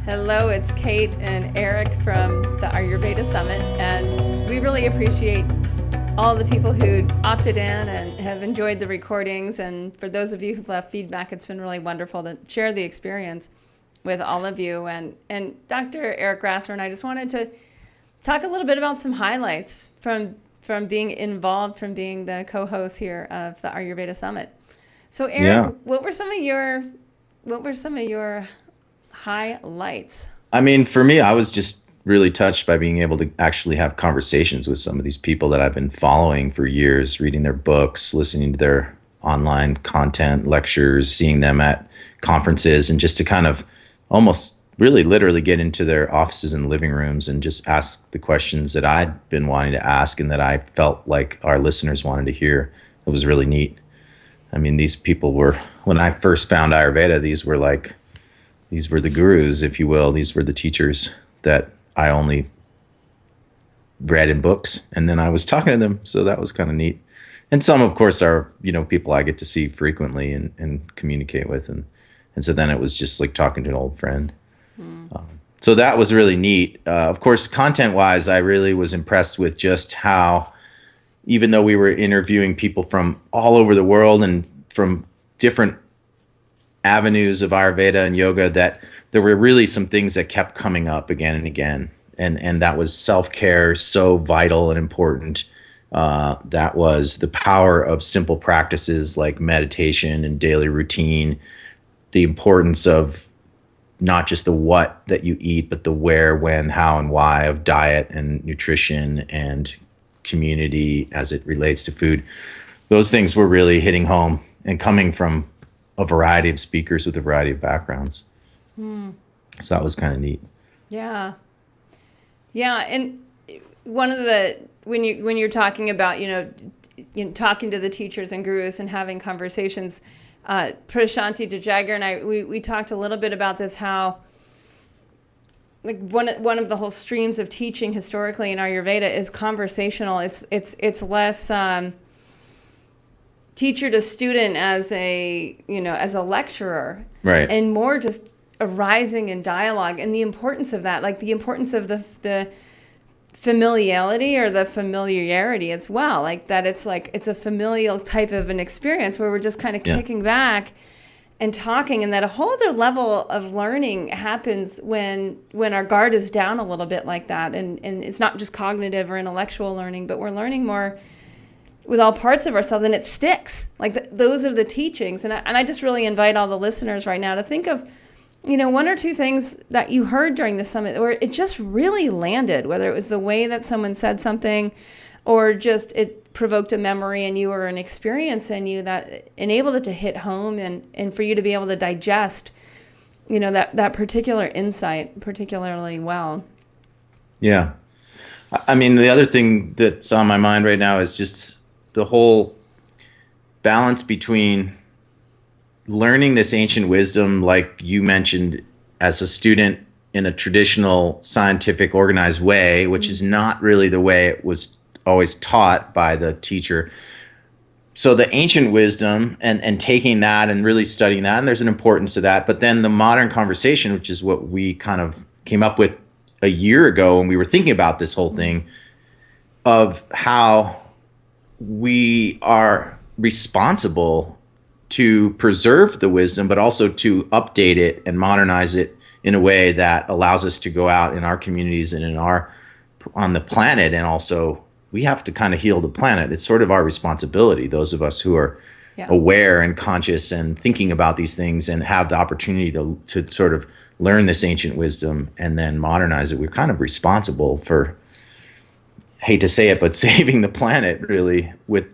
Hello, it's Cate and Eric from the Ayurveda Summit, and we really appreciate all the people who opted in and have enjoyed the recordings. And for those of you who've left feedback, it's been really wonderful to share the experience with all of you. And Dr. Eric Grasser and I just wanted to talk a little bit about some highlights from being involved, from being the co-host here of the Ayurveda Summit. So Eric, what were some of your highlights? I mean, for me, I was just really touched by being able to actually have conversations with some of these people that I've been following for years, reading their books, listening to their online content, lectures, seeing them at conferences, and just to kind of almost really literally get into their offices and living rooms and just ask the questions that I'd been wanting to ask and that I felt like our listeners wanted to hear. It was really neat. I mean, these people were, when I first found Ayurveda, these were the gurus, if you will. These were the teachers that I only read in books, and then I was talking to them. So that was kind of neat. And some, of course, are, people I get to see frequently and communicate with. And so then it was just like talking to an old friend. So that was really neat. Of course, content-wise, I really was impressed with just how, even though we were interviewing people from all over the world and from different avenues of Ayurveda and yoga, that there were really some things that kept coming up again and again. And that was self-care, so vital and important. That was the power of simple practices like meditation and daily routine, the importance of not just the what that you eat, but the where, when, how, and why of diet and nutrition and community as it relates to food. Those things were really hitting home and coming from a variety of speakers with a variety of backgrounds. So that was kind of neat. Yeah. And one of the, when you're talking about, talking to the teachers and gurus and having conversations, Prashanti Dejagar and I, we talked a little bit about this, how like one of the whole streams of teaching historically in Ayurveda is conversational. It's less teacher to student as a lecturer, Right. and more just arising in dialogue, and the importance of that, like the importance of the familiarity or the familiarity as well, like that it's a familial type of an experience where we're just kind of kicking back and talking, and that a whole other level of learning happens when our guard is down a little bit like that, and it's not just cognitive or intellectual learning, but we're learning more with all parts of ourselves, and it sticks. Like those are the teachings, and I just really invite all the listeners right now to think of one or two things that you heard during the summit where it just really landed, whether it was the way that someone said something or just it provoked a memory in you or an experience in you that enabled it to hit home and for you to be able to digest, that particular insight particularly well. Yeah. I mean, the other thing that's on my mind right now is just the whole balance between learning this ancient wisdom, like you mentioned, as a student in a traditional, scientific, organized way, which is not really the way it was always taught by the teacher. So the ancient wisdom and taking that and really studying that, and there's an importance to that. But then the modern conversation, which is what we kind of came up with a year ago when we were thinking about this whole thing, of how we are responsible to preserve the wisdom, but also to update it and modernize it in a way that allows us to go out in our communities and on the planet. And also we have to kind of heal the planet. It's sort of our responsibility, those of us who are aware and conscious and thinking about these things and have the opportunity to sort of learn this ancient wisdom and then modernize it. We're kind of responsible for, hate to say it, but saving the planet really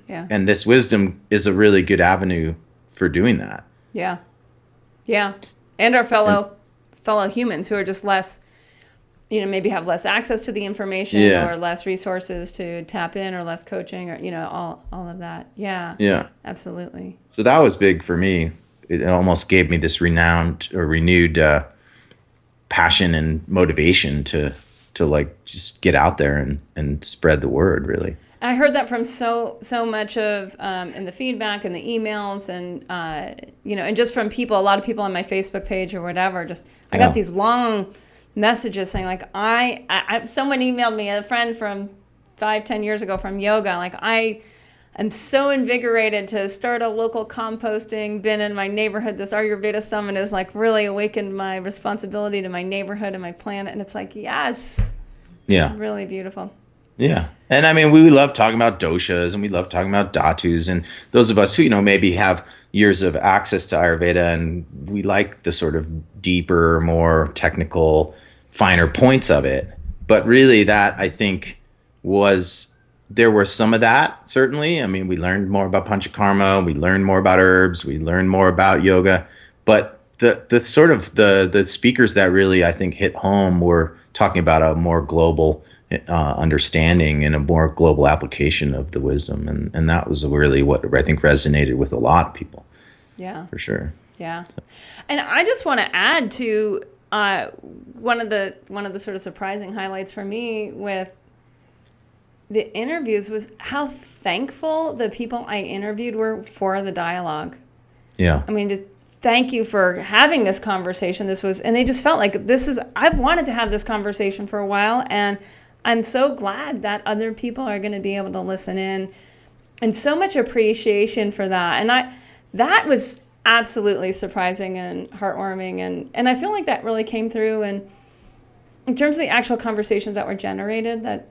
and this wisdom is a really good avenue for doing that. Yeah. And our fellow humans who are just less, maybe have less access to the information or less resources to tap in or less coaching or, all of that. Yeah. Absolutely. So that was big for me. It almost gave me this renewed passion and motivation to like just get out there and spread the word, really. I heard that from so much of in the feedback and the emails and and just from people, a lot of people on my Facebook page or whatever. Just I got these long messages saying like I someone emailed me, a friend from 5-10 years ago from yoga, like I'm so invigorated to start a local composting bin in my neighborhood. This Ayurveda Summit has like really awakened my responsibility to my neighborhood and my planet. And it's like, yes, Yeah. it's really beautiful. Yeah. And I mean, we love talking about doshas and we love talking about dhatus. And those of us who, maybe have years of access to Ayurveda and we like the sort of deeper, more technical, finer points of it. But really that, I think, there were some of that, certainly. I mean, we learned more about panchakarma, we learned more about herbs, we learned more about yoga. But the sort of the speakers that really, I think, hit home were talking about a more global understanding and a more global application of the wisdom. And that was really what I think resonated with a lot of people. Yeah. For sure. Yeah. And I just want to add to one of the sort of surprising highlights for me with the interviews was how thankful the people I interviewed were for the dialogue. Yeah. I mean, just thank you for having this conversation. And they just felt like I've wanted to have this conversation for a while, and I'm so glad that other people are going to be able to listen in, and so much appreciation for that. And that was absolutely surprising and heartwarming. And I feel like that really came through. And in terms of the actual conversations that were generated, that,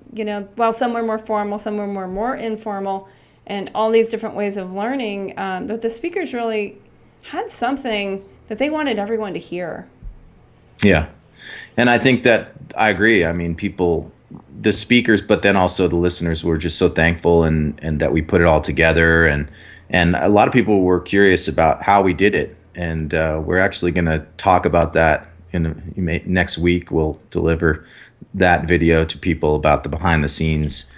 while some were more formal, some were more informal, and all these different ways of learning, but the speakers really had something that they wanted everyone to hear. Yeah. And I think that I agree. I mean, the speakers, but then also the listeners were just so thankful and that we put it all together. And a lot of people were curious about how we did it. And we're actually going to talk about that next week. We'll deliver that video to people about the behind the scenes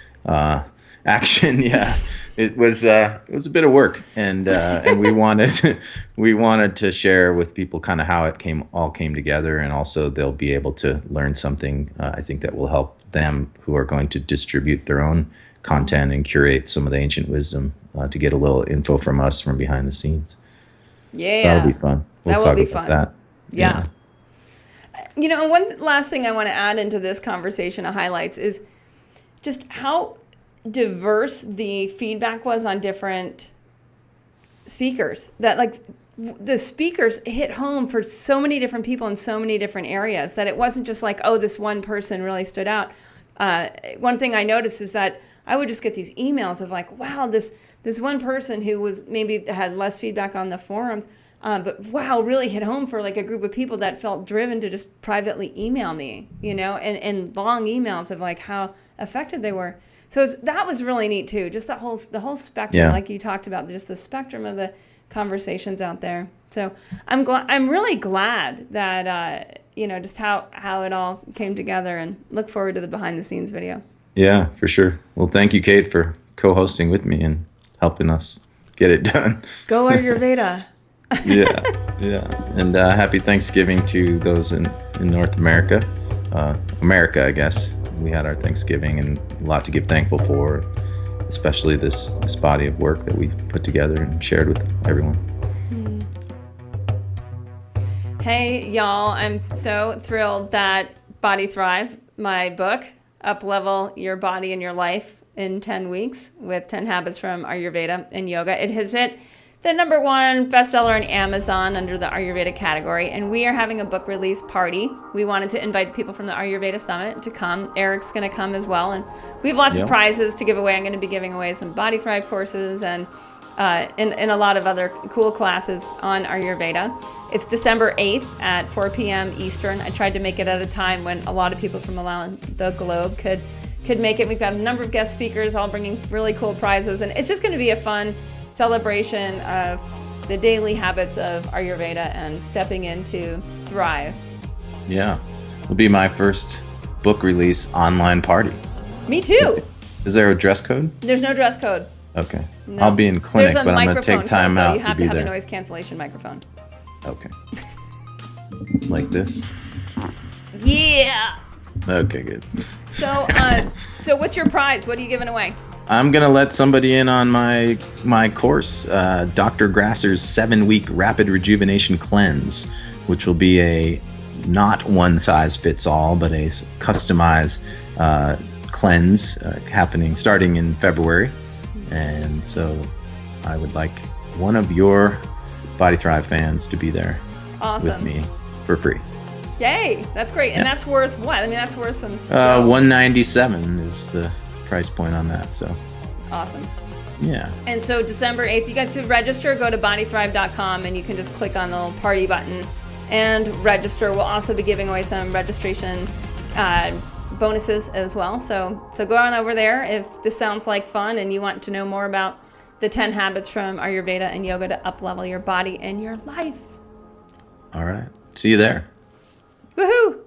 action. Yeah, it was a bit of work, and we wanted to share with people kind of how it all came together, and also they'll be able to learn something. I think that will help them who are going to distribute their own content and curate some of the ancient wisdom to get a little info from us from behind the scenes. Yeah, so that'll be fun. We'll talk about that. Yeah. And one last thing I want to add into this conversation of highlights is just how diverse the feedback was on different speakers. That like the speakers hit home for so many different people in so many different areas that it wasn't just like, oh, this one person really stood out. One thing I noticed is that I would just get these emails of like, wow, this one person who was maybe had less feedback on the forums, but wow, really hit home for like a group of people that felt driven to just privately email me, and long emails of like how effective they were. So that was really neat too. Just the whole spectrum, like you talked about, just the spectrum of the conversations out there. So I'm really glad that just how it all came together, and look forward to the behind the scenes video. Yeah, for sure. Well, thank you, Cate, for co-hosting with me and helping us get it done. Go Ayurveda. Yeah. And happy Thanksgiving to those in North America. America, I guess. We had our Thanksgiving and a lot to give thankful for, especially this body of work that we put together and shared with everyone. Hey, y'all, I'm so thrilled that Body Thrive, my book, Up-Level Your Body and Your Life in 10 weeks with 10 habits from Ayurveda and yoga. It has hit the #1 bestseller on Amazon under the Ayurveda category, and we are having a book release party. We wanted to invite the people from the Ayurveda Summit to come. Eric's going to come as well, and we have lots of prizes to give away. I'm going to be giving away some Body Thrive courses and a lot of other cool classes on Ayurveda. It's December 8th at 4 p.m. Eastern. I tried to make it at a time when a lot of people from around the globe could make it. We've got a number of guest speakers all bringing really cool prizes, and it's just going to be a fun celebration of the daily habits of Ayurveda and stepping into Thrive. Yeah. It'll be my first book release online party. Me too. Is there a dress code? There's no dress code. Okay. No. I'll be in clinic, but I'm going to take time out to be there. You have to have a noise cancellation microphone. Okay. Like this? Yeah. Okay, good. So what's your prize? What are you giving away? I'm gonna let somebody in on my course, Dr. Grasser's 7-week rapid rejuvenation cleanse, which will be a not one size fits all, but a customized cleanse happening starting in February. And so I would like one of your Body Thrive fans to be there with me for free. Yay, that's great. And that's worth what? I mean, that's worth some $197 is the price point on that. So awesome. Yeah. And so December 8th, you got to register. Go to bodythrive.com and you can just click on the little party button and register. We'll also be giving away some registration bonuses as well. So go on over there if this sounds like fun and you want to know more about the 10 habits from Ayurveda and yoga to uplevel your body and your life. All right. See you there. Woohoo!